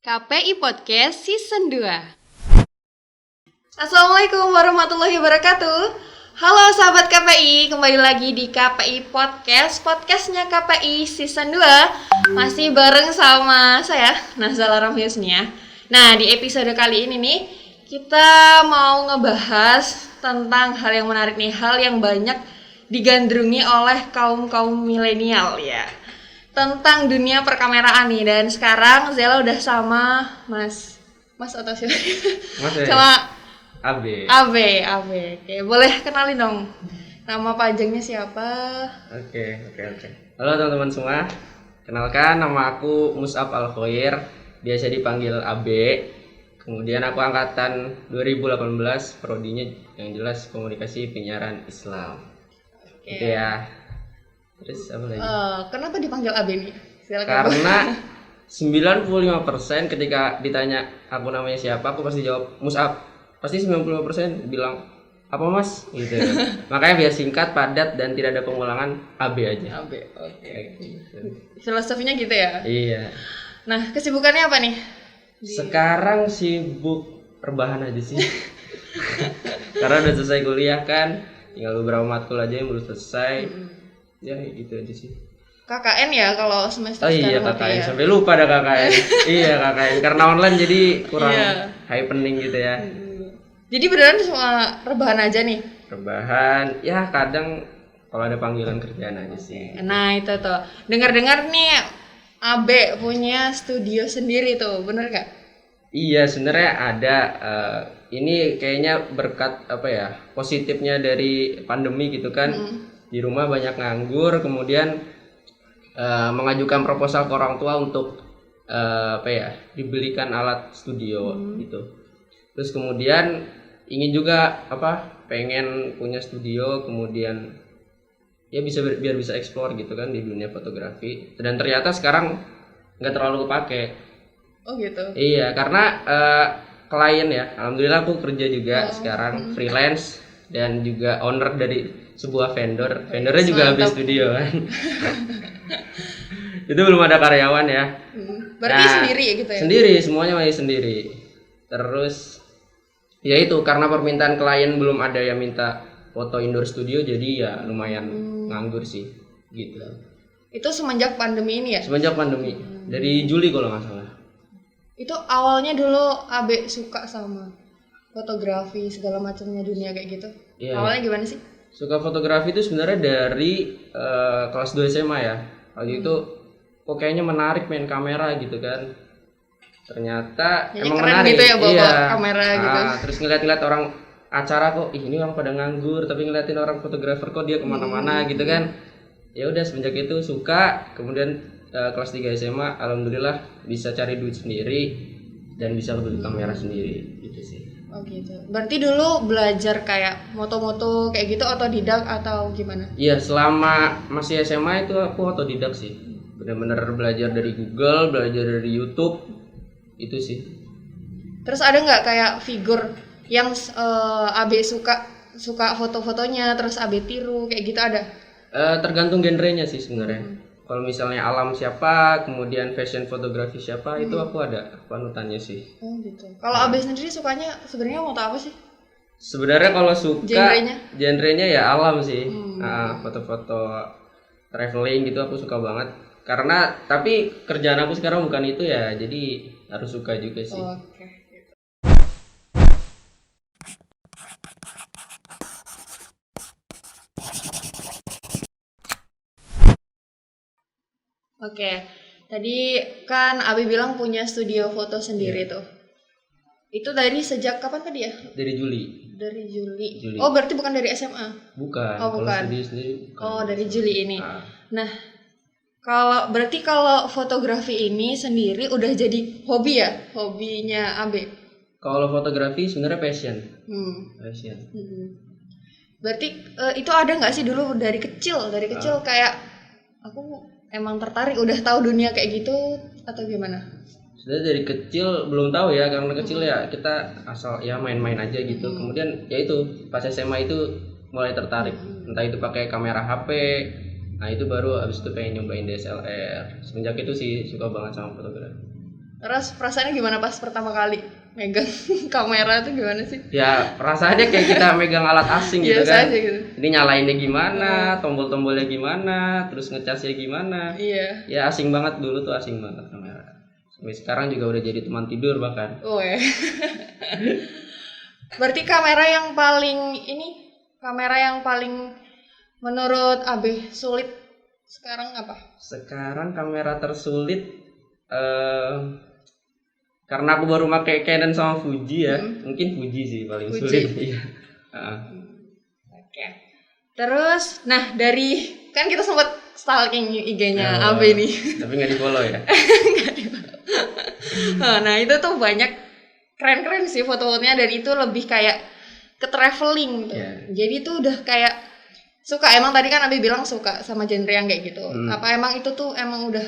KPI Podcast Season 2. Assalamualaikum warahmatullahi wabarakatuh. Halo sahabat KPI, kembali lagi di KPI Podcast, podcastnya KPI Season 2. Masih bareng sama saya, Nazala Ramyusnia. Nah, di episode kali ini nih, kita mau ngebahas tentang hal yang menarik nih, hal yang banyak digandrungi oleh kaum milenial ya, tentang dunia perkameraan nih. Dan sekarang Zela udah sama Mas atau siapa? Mas ya? Sama AB. Oke, boleh kenalin dong, nama panjangnya siapa? Oke. Halo teman-teman semua. Kenalkan, nama aku Mus'ab Al-Khoir, biasa dipanggil AB. Kemudian aku angkatan 2018, prodinya yang jelas Komunikasi Penyiaran Islam. Oke. Gitu ya. Terus apa lagi? Kenapa dipanggil AB nih? Silakan. Karena 95% ketika ditanya aku namanya siapa, aku pasti jawab Mus'ab. Pasti 95% bilang apa mas? Gitu. Makanya biar singkat, padat, dan tidak ada pengulangan, AB aja. AB, oke. Filosofinya gitu ya? Iya. Nah, kesibukannya apa nih? Sekarang sibuk rebahan aja sih. Karena udah selesai kuliah kan, tinggal beberapa matkul aja yang belum selesai. Ya gitu aja sih. KKN ya kalau semester Oh iya sekarang KKN, ya? sampai lupa ada KKN. Iya KKN, karena online jadi kurang Iya. happening gitu ya. Jadi beneran cuma rebahan aja nih? Rebahan, ya kadang kalau ada panggilan kerjaan aja sih. Nah itu tuh, dengar-dengar nih AB punya studio sendiri tuh, bener gak? Iya sebenarnya ada. Ini kayaknya berkat apa ya, positifnya dari pandemi gitu kan. Di rumah banyak nganggur, kemudian mengajukan proposal ke orang tua untuk apa ya, dibelikan alat studio gitu. Terus kemudian ingin juga pengen punya studio, kemudian ya biar bisa explore gitu kan di dunia fotografi. Dan ternyata sekarang nggak terlalu kepake. Oh gitu. Iya, karena klien ya, alhamdulillah aku kerja juga sekarang freelance dan juga owner dari sebuah vendor. Vendornya juga habis studio kan. Itu belum ada karyawan ya. Berarti sendiri ya gitu ya? Sendiri, semuanya masih sendiri. Terus ya itu karena permintaan klien belum ada yang minta foto indoor studio, jadi ya lumayan nganggur sih gitu. Itu semenjak pandemi ini ya? Semenjak pandemi, dari Juli kalau nggak salah. Itu awalnya dulu AB suka sama fotografi segala macamnya dunia kayak gitu. Iya. Awalnya gimana sih? Suka fotografi itu sebenarnya dari kelas 2 SMA ya. Waktu itu kok kayaknya menarik main kamera gitu kan. Ternyata Jadi emang keren menarik. gitu ya bawa Iya. kamera gitu. Terus ngeliat-ngeliat orang acara kok, ini orang pada nganggur, tapi ngeliatin orang fotografer kok dia kemana-mana gitu kan. Ya udah semenjak itu suka, kemudian kelas 3 SMA alhamdulillah bisa cari duit sendiri dan bisa beli kamera sendiri gitu sih. Oh gitu. Berarti dulu belajar kayak moto-moto kayak gitu otodidak atau gimana? Iya, selama masih SMA itu aku otodidak sih. Benar-benar belajar dari Google, belajar dari YouTube. Itu sih. Terus ada nggak kayak figur yang AB suka foto-fotonya, terus AB tiru kayak gitu ada? Tergantung genrenya sih sebenarnya. Kalau misalnya alam siapa, kemudian fashion fotografi siapa, itu aku ada panutannya sih. Oh gitu. Kalau AB sendiri sukanya sebenarnya moto apa sih? Sebenarnya kalau suka Genrenya ya alam sih. Foto-foto traveling gitu aku suka banget. Karena tapi kerjaan aku sekarang bukan itu ya, jadi harus suka juga sih. Oke. Oke, tadi kan Abi bilang punya studio foto sendiri tuh. Itu dari sejak kapan tadi ya? Dari Juli. Dari Juli. Oh, berarti bukan dari SMA? Bukan. Oh, bukan. Kalau studio sendiri bukan. Oh, dari Juli ini. Nah, kalau fotografi ini sendiri udah jadi hobi ya? Hobinya Abi? Kalau fotografi sebenarnya passion. Passion. Berarti itu ada nggak sih dulu dari kecil kayak aku emang tertarik udah tahu dunia kayak gitu atau gimana? Sudah dari kecil belum tahu ya, karena kecil ya kita asal ya main-main aja gitu. Kemudian ya itu pas SMA itu mulai tertarik, entah itu pakai kamera HP. Nah itu baru abis itu pengen nyobain DSLR. Semenjak itu sih suka banget sama fotografi. Terus perasaannya gimana pas pertama kali megang kamera tuh gimana sih? Ya perasaannya kayak kita megang alat asing gitu Biasa kan. aja gitu. Ini nyalainnya gimana, tombol-tombolnya gimana, terus ngecasnya gimana. Iya. Ya asing banget dulu tuh, asing banget kamera. Sampai sekarang juga udah jadi teman tidur bahkan. Weh. Berarti kamera yang paling menurut Abe sulit sekarang apa? Sekarang kamera tersulit karena aku baru pakai Canon sama Fuji ya. Mungkin Fuji sih paling Fuji. sulit. Iya. Oke. Terus, nah dari kan kita sempat stalking IG-nya Oh, Abe nih. Tapi nggak di follow ya. Nah itu tuh banyak keren-keren sih foto-fotonya dan itu lebih kayak ke traveling gitu. Yeah. Jadi tuh udah kayak suka, emang tadi kan Abi bilang suka sama genre yang kayak gitu. Apa emang itu tuh emang udah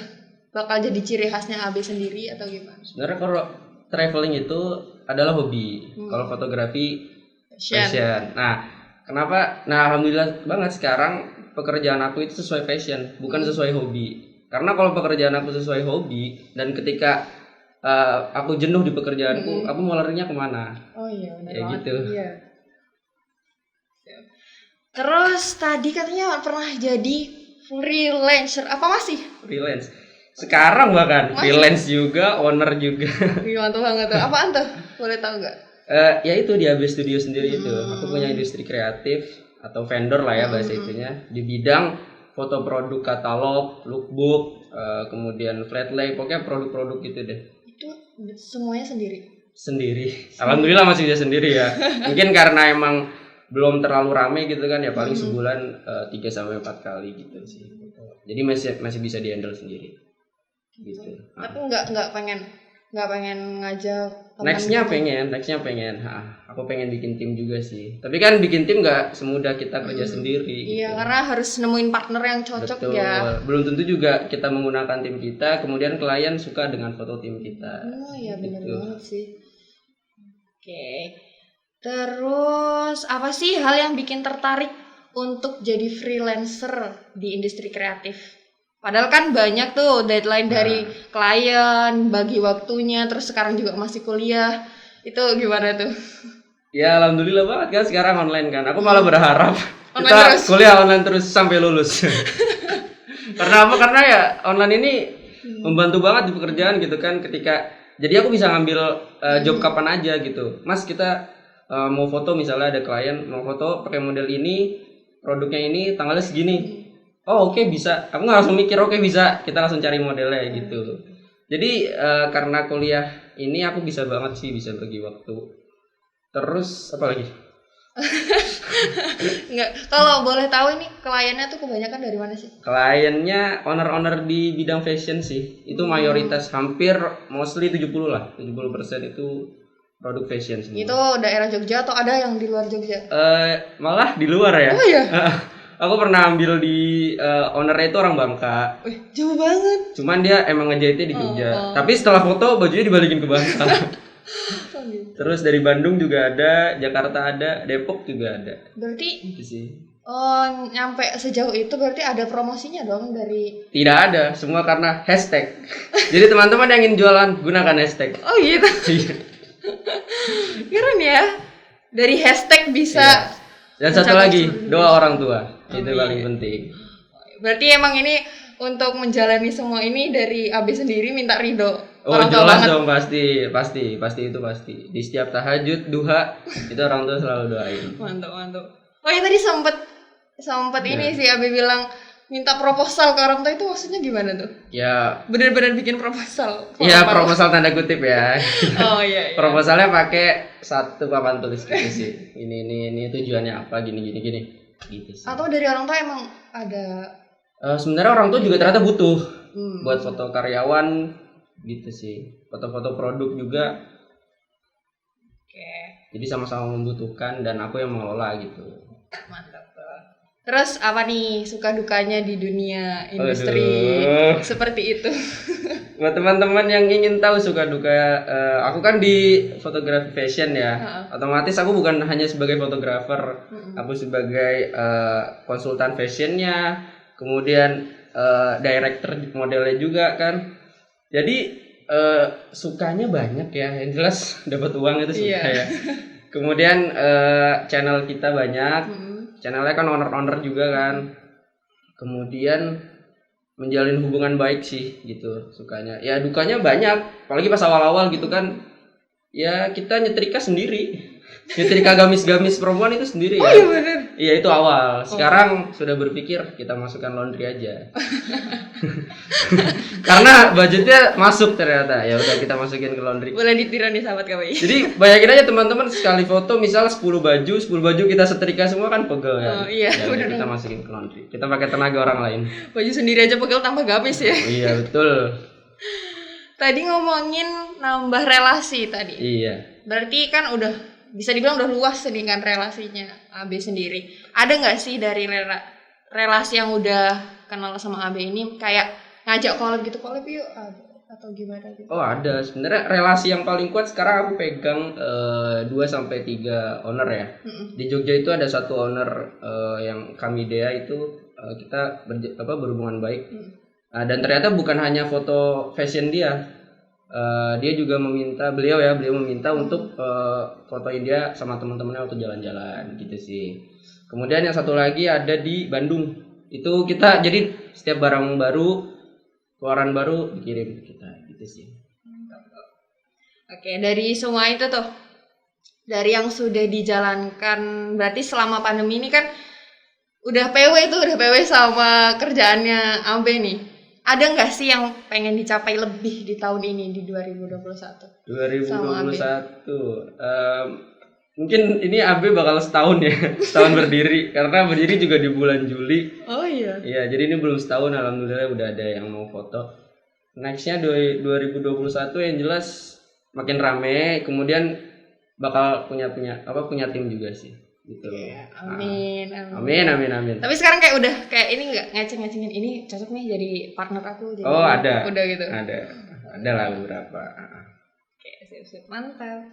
bakal jadi ciri khasnya Abi sendiri atau gimana? Sebenarnya kalau traveling itu adalah hobi. Kalau fotografi fashion. Nah, kenapa? Nah, alhamdulillah banget sekarang pekerjaan aku itu sesuai fashion, bukan sesuai hobi. Karena kalau pekerjaan aku sesuai hobi dan ketika aku jenuh di pekerjaanku, aku mau larinya kemana? Oh iya, benar Ya banget. gitu. Iya. Terus tadi katanya pernah jadi freelancer, apa masih? Freelance. Sekarang bahkan freelance juga, owner juga. Gimana banget tuh? Apaan tuh? Boleh tahu nggak? Ya itu di AB Studio sendiri itu. Aku punya industri kreatif atau vendor lah ya bahasa itunya di bidang foto produk katalog, lookbook, kemudian flat lay, pokoknya produk-produk gitu deh. Itu semuanya sendiri. Alhamdulillah masih bisa sendiri ya. Mungkin karena emang belum terlalu rame gitu kan ya, paling sebulan 3-4 kali gitu sih. Jadi masih bisa di-handle sendiri. Gitu. Tapi nggak pengen ngajak teman Nextnya gitu. pengen. Aku pengen bikin tim juga sih. Tapi kan bikin tim nggak semudah kita kerja sendiri. Iya, gitu. karena harus nemuin partner yang cocok. Betul. Ya. Belum tentu juga kita menggunakan tim kita, kemudian klien suka dengan foto tim kita. Oh iya, benar Gitu. banget sih. Oke. Terus apa sih hal yang bikin tertarik untuk jadi freelancer di industri kreatif? Padahal kan banyak tuh deadline dari klien, bagi waktunya, terus sekarang juga masih kuliah. Itu gimana tuh? Ya alhamdulillah banget kan sekarang online kan. Aku malah berharap Online kita terus. kuliah online terus sampai lulus. Karena apa? Karena ya online ini membantu banget di pekerjaan gitu kan. Jadi aku bisa ngambil job kapan aja gitu. Mas, kita mau foto, misalnya ada klien mau foto pakai model ini, produknya ini, tanggalnya segini. Oh oke, bisa. Aku nggak langsung mikir oke bisa. Kita langsung cari modelnya gitu. Jadi karena kuliah ini aku bisa banget sih, bisa bagi waktu. Terus apa lagi? Enggak. Kalau boleh tahu ini kliennya tuh kebanyakan dari mana sih? Kliennya owner-owner di bidang fashion sih. Itu mayoritas, hampir mostly 70 lah. 70% itu produk fashion semua. Itu daerah Jogja atau ada yang di luar Jogja? Malah di luar ya. Oh iya. Aku pernah ambil di ownernya itu orang Bangka. Wih, jauh banget. Cuman dia emang ngejahitnya di Jogja. Tapi setelah foto bajunya dibalikin ke Bangka. Terus dari Bandung juga ada, Jakarta ada, Depok juga ada. Berarti Gitu sih. nyampe sejauh itu berarti ada promosinya dong dari. Tidak ada, semua karena hashtag. Jadi teman-teman yang ingin jualan gunakan hashtag. Oh gitu. Keren ya. Dari hashtag bisa. Iya. Dan satu lagi, doa orang tua. Itu paling penting. Berarti emang ini untuk menjalani semua ini dari Abi sendiri minta ridho. Oh Orang tua jelas banget. dong, pasti itu pasti. Di setiap tahajud, duha, itu orang tua selalu doain. Mantap. Oh ya tadi sempet ini sih Abi bilang minta proposal ke orang tua, itu maksudnya gimana tuh? Ya, Bener-bener bikin proposal. ya proposal tanda kutip ya. Oh iya. Proposalnya pakai satu papan tulis gitu sih. Ini tujuannya apa, gini. Gitu sih. Atau dari orang tua emang ada. Sebenarnya orang tua juga ternyata butuh buat foto karyawan gitu sih. Foto-foto produk juga. Oke. Jadi sama-sama membutuhkan dan aku yang mengelola gitu. Mantap. Terus apa nih suka dukanya di dunia industri seperti itu? Buat teman-teman yang ingin tahu suka duka, aku kan di fotografi fashion ya. Otomatis aku bukan hanya sebagai fotografer, aku sebagai konsultan fashionnya, kemudian director modelnya juga kan. Jadi sukanya banyak ya, yang jelas dapat uang itu suka Iya. ya. Kemudian channel kita banyak, channelnya kan owner juga kan. Kemudian menjalin hubungan baik sih gitu sukanya. Ya dukanya banyak, apalagi pas awal-awal gitu kan. Ya kita nyetrika sendiri. Nyetrika gamis-gamis perempuan itu sendiri ya. Oh iya bener. Iya itu awal. Sekarang sudah berpikir kita masukkan laundry aja. Karena budgetnya masuk ternyata. Ya udah kita masukin ke laundry. Boleh ditiru nih sahabat KPI. Jadi bayangin aja teman-teman sekali foto misal 10 baju kita setrika semua kan pegel kan. Oh, iya, Ya udah bener. kita masukin ke laundry. Kita pakai tenaga orang lain. Baju sendiri aja pegel tambah gamis ya. Iya betul. Tadi ngomongin nambah relasi tadi. Iya. Berarti kan udah bisa dibilang udah luas nih kan relasinya AB sendiri. Ada nggak sih dari relasi yang udah kenal sama AB ini kayak ngajak collab gitu, collab yuk atau gimana gitu? Oh ada. Sebenarnya relasi yang paling kuat sekarang aku pegang 2 sampai 3 owner ya. Di Jogja itu ada satu owner yang Kamidea itu kita berhubungan baik. Dan ternyata bukan hanya foto fashion dia. Dia juga beliau meminta untuk fotoin dia sama teman-temannya waktu jalan-jalan gitu sih. Kemudian yang satu lagi ada di Bandung. Itu kita jadi setiap barang baru, keluaran baru dikirim ke kita gitu sih. Oke, dari semua itu tuh, dari yang sudah dijalankan, berarti selama pandemi ini kan udah PW sama kerjaannya AB nih. Ada nggak sih yang pengen dicapai lebih di tahun ini di 2021? 2021 mungkin ini AB bakal setahun ya, setahun berdiri karena berdiri juga di bulan Juli. Oh iya. Iya, jadi ini belum setahun, alhamdulillah udah ada yang mau foto. Nextnya 2021 yang jelas makin rame, kemudian bakal punya tim juga sih. Gitu. Amin. Amin. Tapi sekarang kayak udah kayak ini nggak ngeceng-ngecengin ini cocok nih jadi partner aku. Jadi Oh ada. Udah gitu. Ada lah beberapa. Oke, sip, mantap.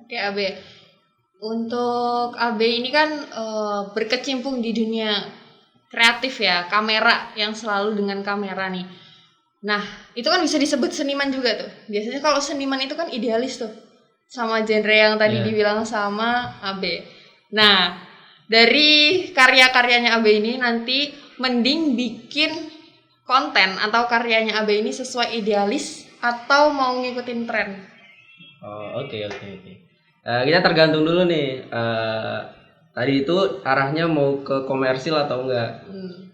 Oke AB, untuk AB ini kan berkecimpung di dunia kreatif ya, kamera yang selalu dengan kamera nih. Nah itu kan bisa disebut seniman juga tuh. Biasanya kalau seniman itu kan idealis tuh, sama genre yang tadi dibilang sama AB. Nah dari karya-karyanya AB ini nanti mending bikin konten atau karyanya AB ini sesuai idealis atau mau ngikutin tren? Oh oke. Kita tergantung dulu nih. Tadi itu arahnya mau ke komersil atau enggak.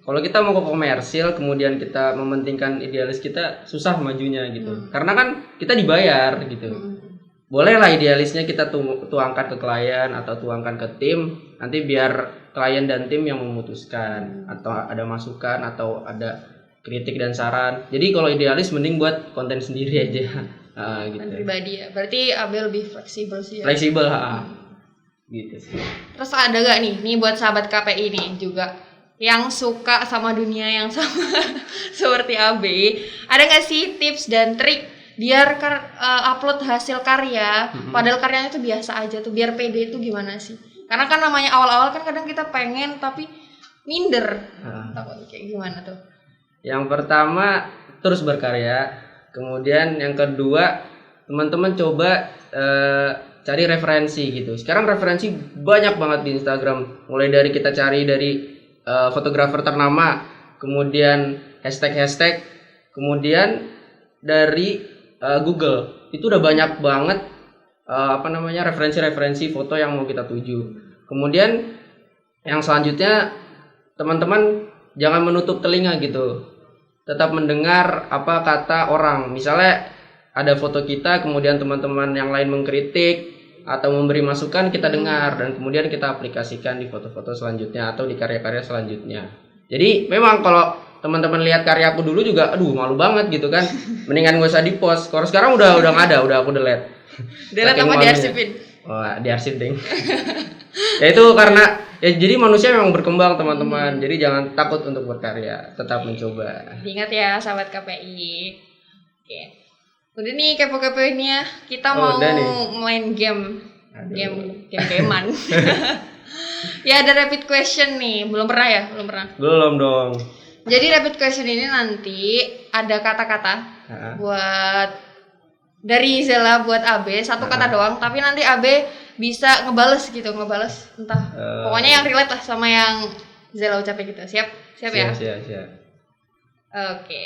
Kalau kita mau ke komersil, kemudian kita mementingkan idealis kita, susah majunya gitu. Karena kan kita dibayar gitu. Bolehlah idealisnya kita tuangkan ke klien atau tuangkan ke tim, nanti biar klien dan tim yang memutuskan atau ada masukan atau ada kritik dan saran. Jadi kalau idealis mending buat konten sendiri aja. Gitu. Pribadi ya. Berarti Abel lebih fleksibel sih ya. Fleksibel, gitu sih. Terus ada gak nih buat sahabat KPI nih juga yang suka sama dunia yang sama seperti AB, ada gak sih tips dan trik biar upload hasil karya, padahal karyanya itu biasa aja tuh, biar pede itu gimana sih? Karena kan namanya awal-awal kan kadang kita pengen tapi minder. Takut kayak gimana tuh? Yang pertama terus berkarya. Kemudian yang kedua, teman-teman coba cari referensi gitu. Sekarang referensi banyak banget di Instagram. Mulai dari kita cari dari fotografer ternama, kemudian hashtag, kemudian dari Google. Itu udah banyak banget referensi-referensi foto yang mau kita tuju. Kemudian yang selanjutnya, teman-teman jangan menutup telinga gitu. Tetap mendengar apa kata orang. Misalnya ada foto kita, kemudian teman-teman yang lain mengkritik atau memberi masukan, kita dengar dan kemudian kita aplikasikan di foto-foto selanjutnya atau di karya-karya selanjutnya. Jadi memang kalau teman-teman lihat karya aku dulu juga, aduh malu banget gitu kan. Mendingan gak usah di-post. Kalau sekarang udah nggak ada, udah aku delete. Delete apa diarsipin? Oh, diarsip ding. Ya itu karena jadi manusia memang berkembang teman-teman. Jadi jangan takut untuk berkarya, tetap mencoba. Ingat ya sahabat KPI. Oke. Udah nih kepo-kepo ini ya. Kita mau main game. Game-gamean. Ya ada rapid question nih, belum pernah ya? Belum dong. Jadi rapid question ini nanti ada kata-kata buat dari Zela buat AB, satu kata doang, tapi nanti AB bisa ngebales entah pokoknya yang relate lah sama yang Zela ucapin gitu. Siap ya? Siap. Oke,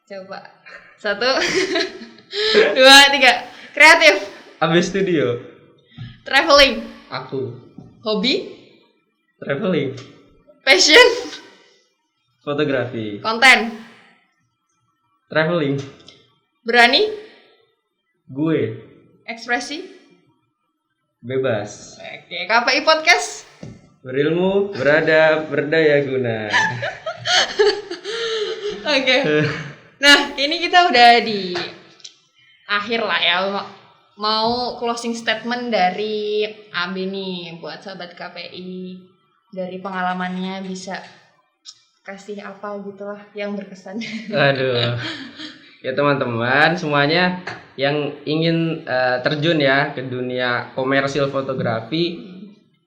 coba 1 2 3. Kreatif. AB Studio. Traveling. Aku. Hobi. Traveling. Passion. Fotografi. Konten. Traveling. Berani. Gue. Ekspresi. Bebas. Oke, KPI Podcast. Berilmu, beradab, berdaya guna. Oke. Nah, ini kita udah di akhir lah ya. Mau closing statement dari AB nih buat sahabat KPI. Dari pengalamannya bisa kasih apa gitu lah yang berkesan. Aduh. Ya teman-teman semuanya yang ingin terjun ya ke dunia komersil fotografi,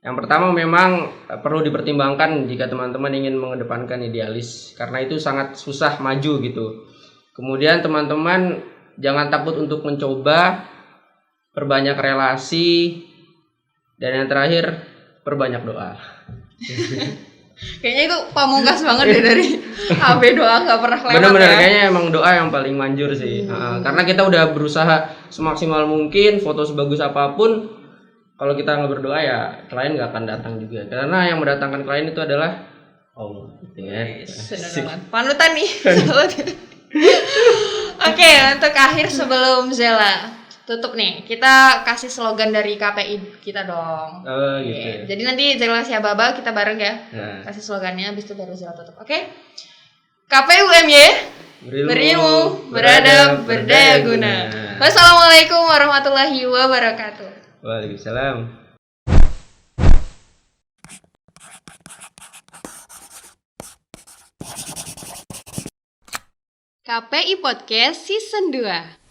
yang pertama memang perlu dipertimbangkan jika teman-teman ingin mengedepankan idealis, karena itu sangat susah maju gitu. Kemudian teman-teman jangan takut untuk mencoba, perbanyak relasi, dan yang terakhir perbanyak doa. Kayaknya itu pamungkas banget ya dari AB, doa nggak pernah lewat. Bener-bener ya. Kayaknya emang doa yang paling manjur sih. Karena kita udah berusaha semaksimal mungkin, foto sebagus apapun, kalau kita nggak berdoa ya klien nggak akan datang juga. Karena yang mendatangkan klien itu adalah Allah. Gitu ya. Panutan nih. Oke, untuk akhir sebelum Zela tutup nih, kita kasih slogan dari KPI kita dong. Oh gitu. Jadi nanti Zela Siababa kita bareng ya. Nah. Kasih slogannya, habis itu baru Zela tutup. Oke? KPI UMY, berilmu, beradab, berdaya guna. Wassalamualaikum warahmatullahi wabarakatuh. Waalaikumsalam. KPI Podcast Season 2.